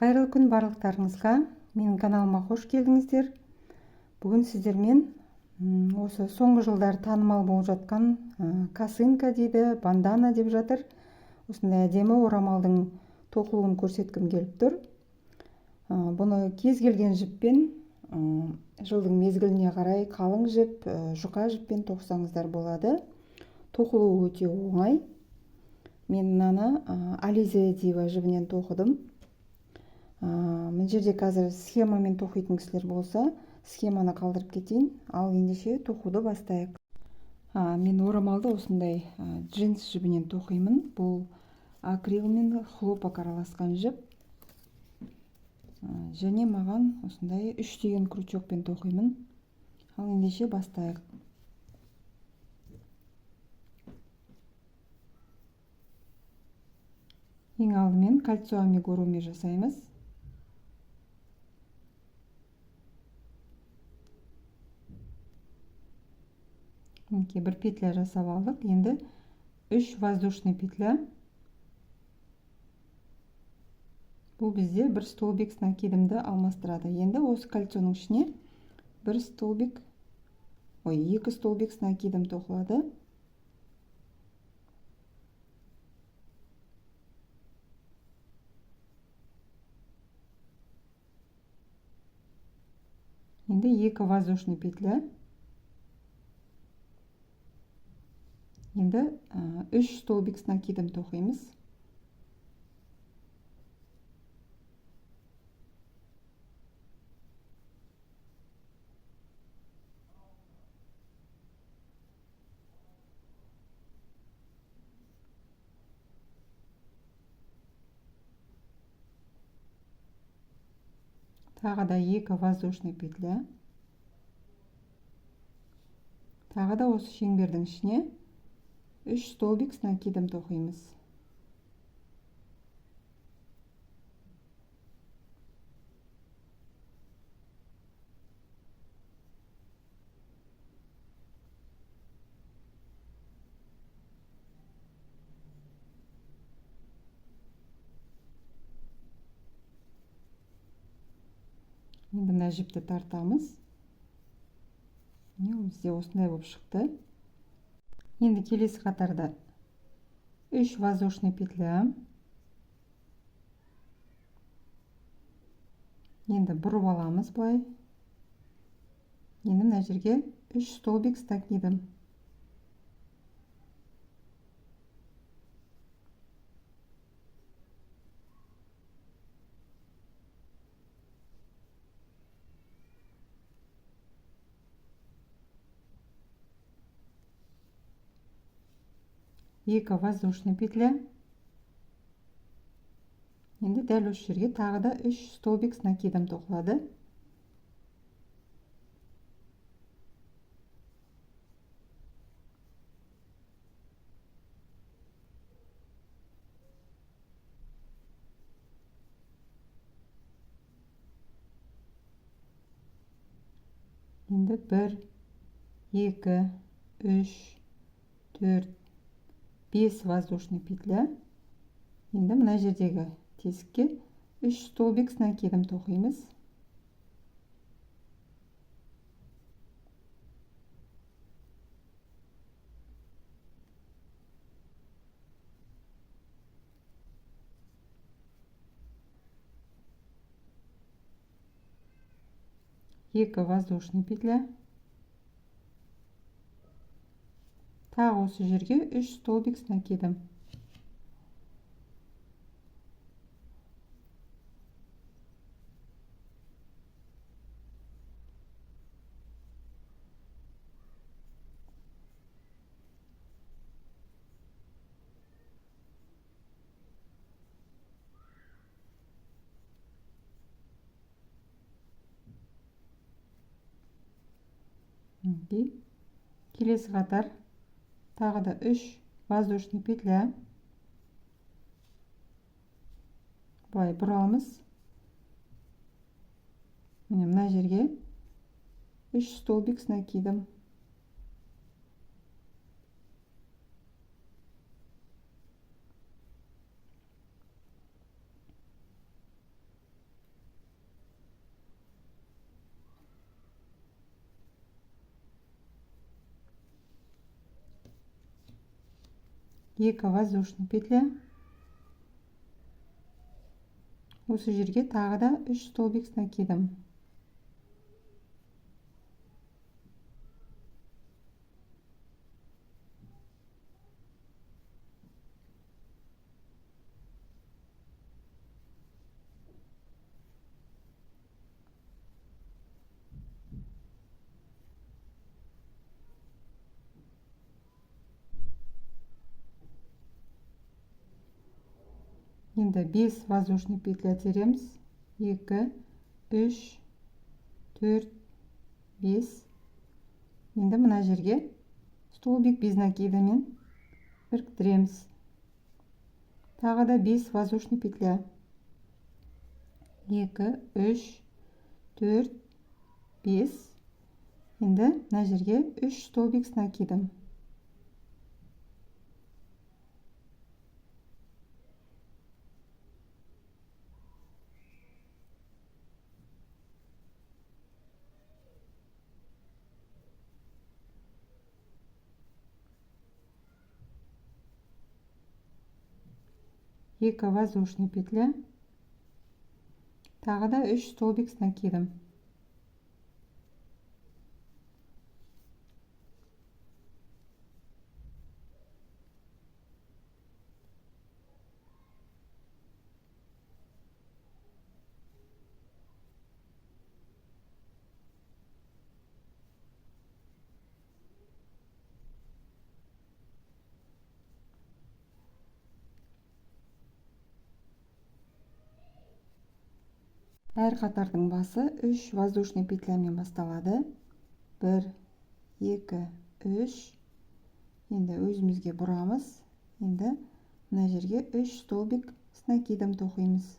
Қайырлы күн барлықтарыңызға. Менің каналыма қош келдіңіздер. Бүгін сіздермен осы соңғы жылдар танымал болып жатқан косынка дейді, бандана деп жатыр. Осындай әдемі орамалдың тоқылуын көрсеткім келіп тұр. Бұны кез келген жіппен, жылдың мезгіліне қарай қалың жіп, жұқа жіппен тоқсаңыздар болады. Тоқылуы өте оңай. Мен мынаны Ализе Дива жібінен тоқыдым. Мына жерде қазір схемамен тоқитын кісілер болса, схеманы қалдырып кетейін, ал ендеше тоқуды бастайық. Мен орамалды осындай джинс жібінен тоқимын. Бұл акрил мен хлопок араласқан жіп. Және маған осындай 3 деген крючокпен тоқимын. Ал ендеше бастайық. Ең алдымен кольцо амигуруми жасаймыз. Бір петля жасап алдық. Енді 3 воздушный петля. Бұл бізде бір столбик с накидымды алмастырады. Енді осы кольцоның ішіне бір столбик, 2 столбик с накидым тоқылады. Енді 2 воздушный петля. Енді 3 столбик с накидым тоқимыз. Тағы да 2 воздушный петля. Тағы да осы шеңбердің ішіне 3 столбик с накидым тоқимыз. Енді мына жіпті тартамыз. Бізде осындай болып шықты. Енді келесі қатарда 3 воздушный петля. Енді бұрып аламыз былай. Енді мына жерге 3 столбик с накидым. Екі воздушный петля. Енді дәл осы жерге тағы да 3 столбик с накидым тоқылады. Енді 1, 2, 3, 4, 5 воздушный петля. Енді мына жердегі тесікке 3 столбик с накидым тоқимыз. Екі воздушный петля. Тағы осы жерге 3 столбик с накидым. Келесі қатар тағы да 3 воздушный петля. Былай бұрамыз. Мына жерге 3 столбик с накидым. 2 воздушный петля. Осы жерге тағы да 3 столбик с накидом. Енді 5 воздушный петля тереміз. 2, 3, 4, 5. Енді мына жерге столбик без накидамен біріктіреміз. Тағы да 5 воздушный петля. 2, 3, 4, 5. Енді мына жерге 3 столбик с накидом. Екі воздушный петля. Тағы да 3 столбик с накидом. Әр қатардың басы 3 воздушный петлямен басталады. 1, 2, 3. Енді өзімізге бұрамыз. Енді мына жерге 3 столбик с накидом тоқимыз.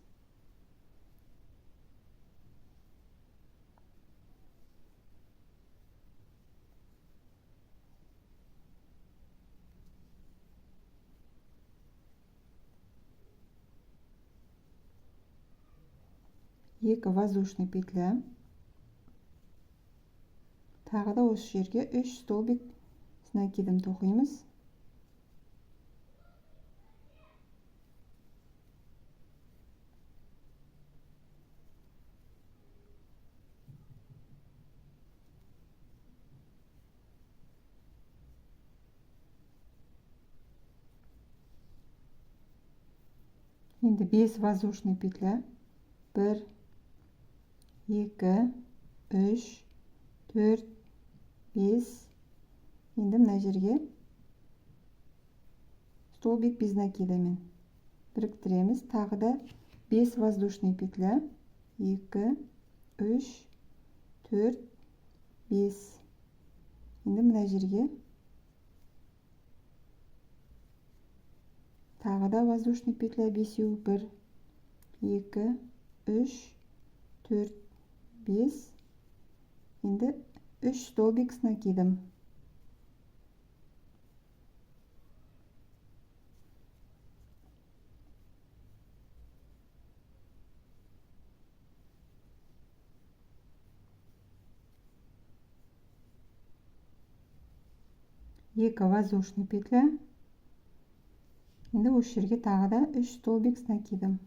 Екі воздушный петля. Тағы да осы жерге 3 столбик с накидом тоқимыз. Енді 5 воздушный петля. 1, 2, 3, 4, 5. Енді мына жерге столбик без накидамен біріктіреміз. Тағы да 5 воздушный петля. 2, 3, 4, 5. Енді мына жерге тағы да воздушный петля 5. 1, 2, 3, 4, 5. Енді 3 столбик с накидом. Екі воздушный петля. Енді осы жерге тағы да 3 столбик с накидом.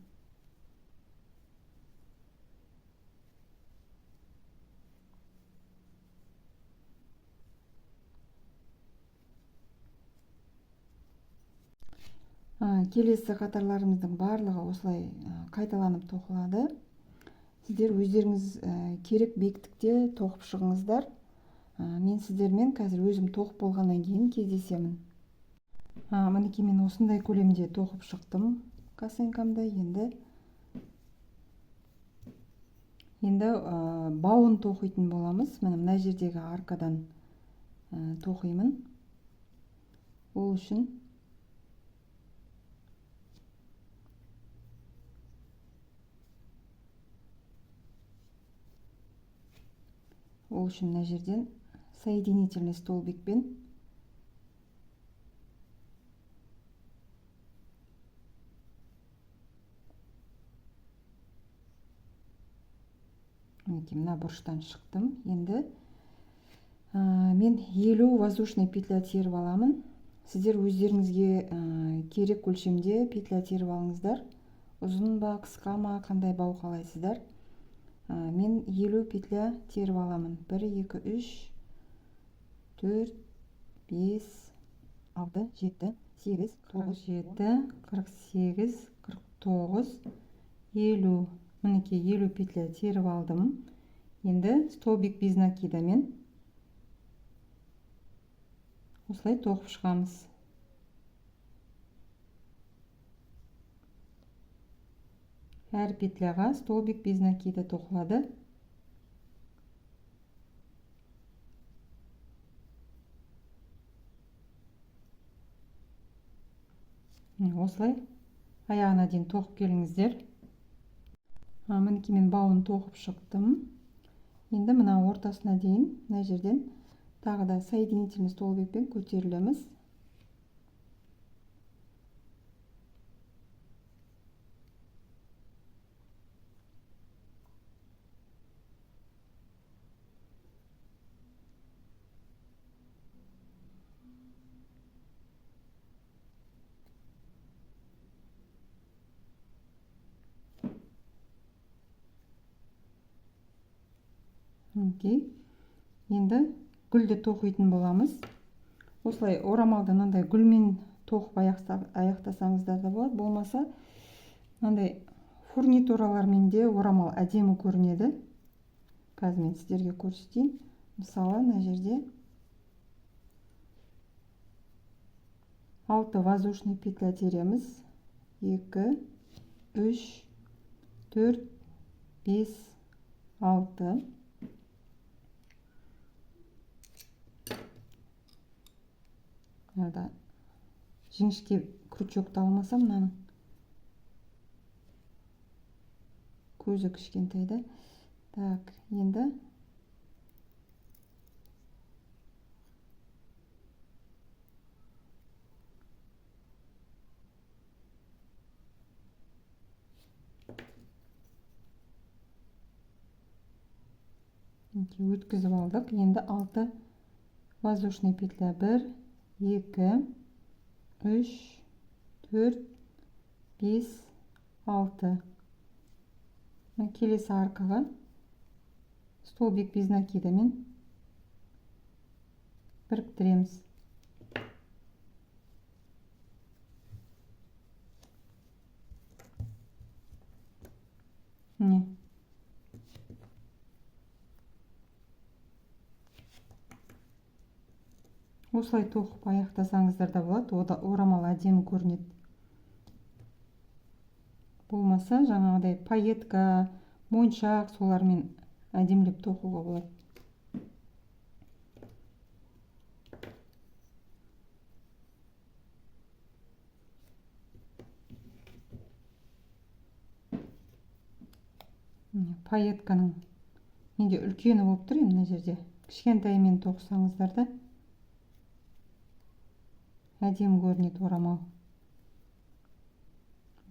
Келесі қатарларымыздың барлығы осылай қайталанып тоқылады. Сіздер өздеріңіз керек бектікте тоқып шығыңыздар. Мен сіздермен қазір өзім тоқып болғаннан кейін кездесемін. Мінекей мен осындай көлемде тоқып шықтым косынкамды. Енді бауын тоқитын боламыз. Мына жердегі аркадан тоқимын. Ол үшін мына жерден соединительный столбикпен мына бұрыштан шықтым. Енді мен 50 воздушный петля теріп аламын. сіздер өздеріңізге керек өлшемде петля теріп алыңыздар. Ұзын ба, қысқа ма, қандай бау қалайсыздар. Мен 50 петля теріп аламын. 1, 2, 3, 4, 5, 6, 7, 8, 47, 48, 49, 50. Мінекей 50 петля теріп алдым. Енді столбик без накидамен осылай тоқып шығамыз. Әр петляға столбик без накида тоқылады. Осылай аяғына дейін тоқып келіңіздер. Мінекей мен бауын тоқып шықтым. Енді мына ортасына дейін мына жерден тағы да соединительный столбикпен көтерілеміз. Енді гүлді тоқитын боламыз. Осылай орамалды мынандай гүлмен тоқып аяқтасаңыздар да болады. Болмаса мынандай фурнитуралармен де орамал әдемі көрінеді. Қазір мен сіздерге көрсетейін. Мысалы, мына жерде 6 воздушный петля тереміз. 2, 3, 4, 5, 6. Мынада жіңішке крючокты алмасам, мынаның көзі кішкентай да. Так, енді өткізіп алдық. Енді 6 воздушный петля. 1, 2, 3, 4, 5, 6. Келесі арқаға столбик без накидамен біріктіреміз. Осылай тоқып аяқтасаңыздар да болады. Орамал әдемі көрінеді. Болмаса жаңағыдай пайетка, моншақ солармен әдемілеп тоқуға болады. Пайетканың менде үлкені болып тұр, мына жерде. Кішкентаймен тоқысаңыздар да әдемі көрінеді орамал.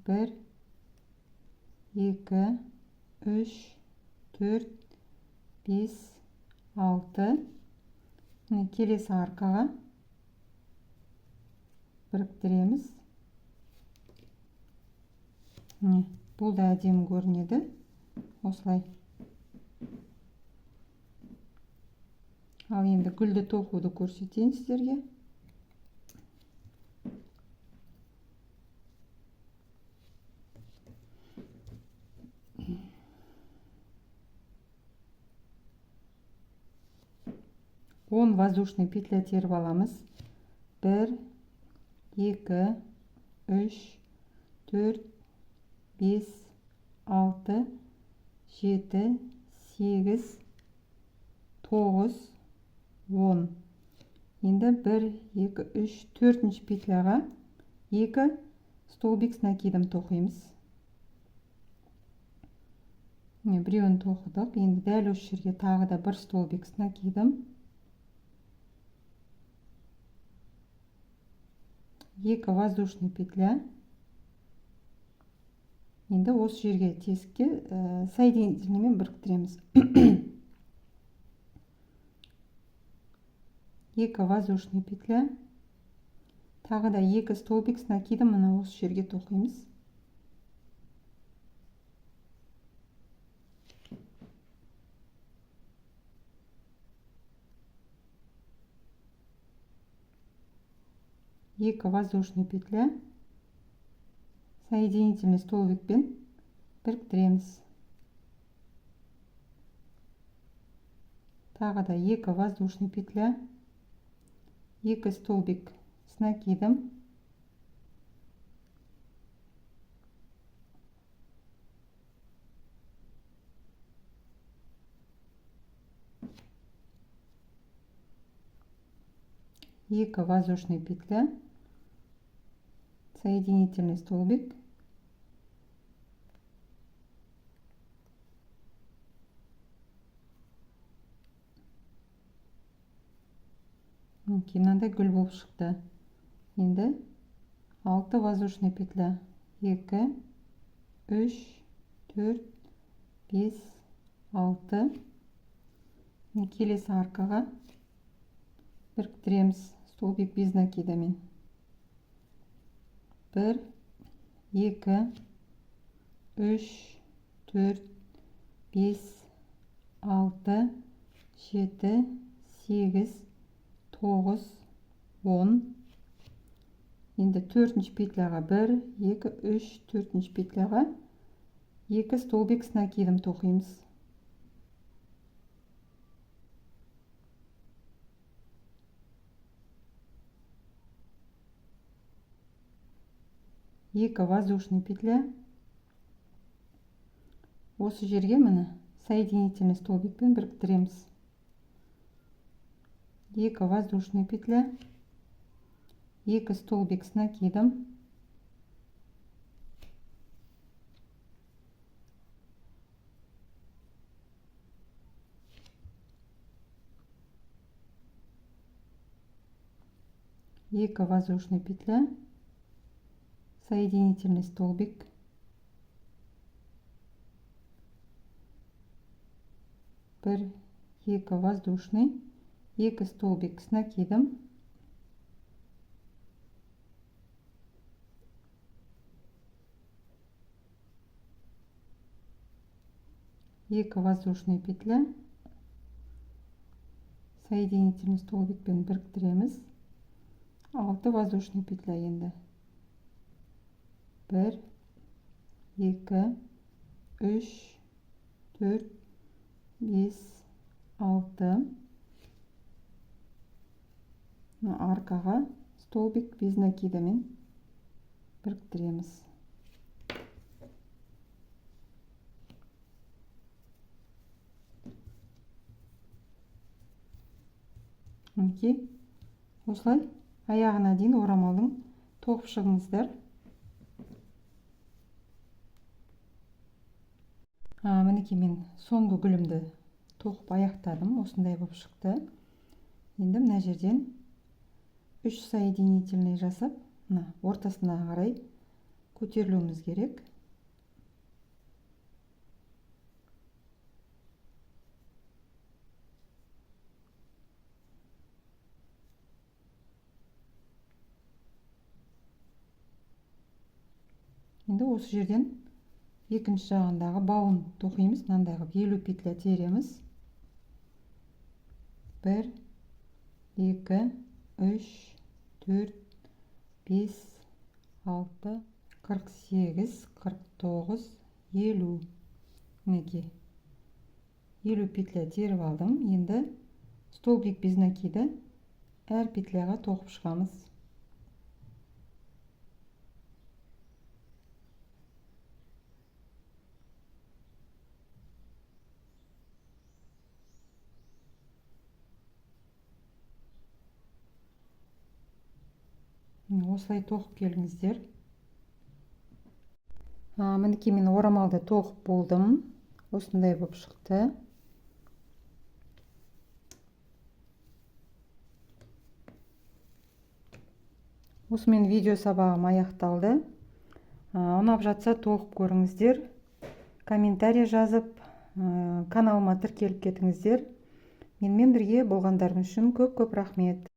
1, 2, 3, 4, 5, 6. Келесі арқаға біріктіреміз. Бұл да әдемі көрінеді. Осылай. Ал енді гүлді тоқуды көрсетейін сіздерге. Он воздушный петля теріп аламыз. 1, 2, 3, 4, 5, 6, 7, 8, 9, 10. Енді 1, 2, 3, 4 петляға 2 столбик с накидом тоқимыз. Біреуін тоқыдық. Енді дәл осы жерге тағы да 1 столбик с накидом. 2 воздушный петля. Енді осы жерге тесікке соединительныймен біріктіреміз. 2 воздушный петля. Тағы да 2 столбик с накидом мына осы жерге тоқимыз. Екі воздушный петля, соединительный столбикпен біріктіреміз. Тағы да 2 воздушный петля, 2 столбик с накидом, екі воздушный петля, соединительный столбик, мынандай гүл болып шықты. Енді 6 воздушный петля, 2, 3, 4, 5, 6. Келесі арқаға біріктіреміз столбик без накидамен. 1, 2, 3, 4, 5, 6, 7, 8, 9, 10. Енді 4-ші петляға 1, 2, 3, 4-ші петляға 2 столбик с накидом тоқимыз. Екі воздушный петля. Осы жерге міне соединительный столбикпен біріктіреміз. 2 воздушный петля, 2 столбик с накидом, 2 воздушный петля, соединительный столбик, 1, 2 воздушный, 2 столбик с накидом, 2 воздушный петля, соединительный столбикпен біріктіреміз. 6 воздушный петля енді. 1, 2, 3, 4, 5, 6. Арқаға столбик без накидамен біріктіреміз. Осылай аяғына дейін орамалдың тоқып шығыңыздар. Мінекей мен соңғы гүлімді тоқып аяқтадым. Осындай болып шықты. Енді мына жерден 3 соединительный жасап, ортасына қарай көтерілуіміз керек. Енді осы жерден екінші жағындағы бауын тоқимыз. Мынандай қылып 50 петля тереміз. 1, 2, 3, 4, 5, 6, 48, 49, 50. Мінекей 50 петля теріп алдым. Енді столбик без накида әр петляға тоқып шығамыз. Осылай тоқып келіңіздер. Мінекей мен орамалды тоқып болдым. Осындай болып шықты. Осымен видео сабағым аяқталды. Ұнап жатса тоқып көріңіздер. Комментарий жазып, каналыма тіркеліп кетіңіздер. Менімен бірге болғандарыңыз үшін көп рахмет.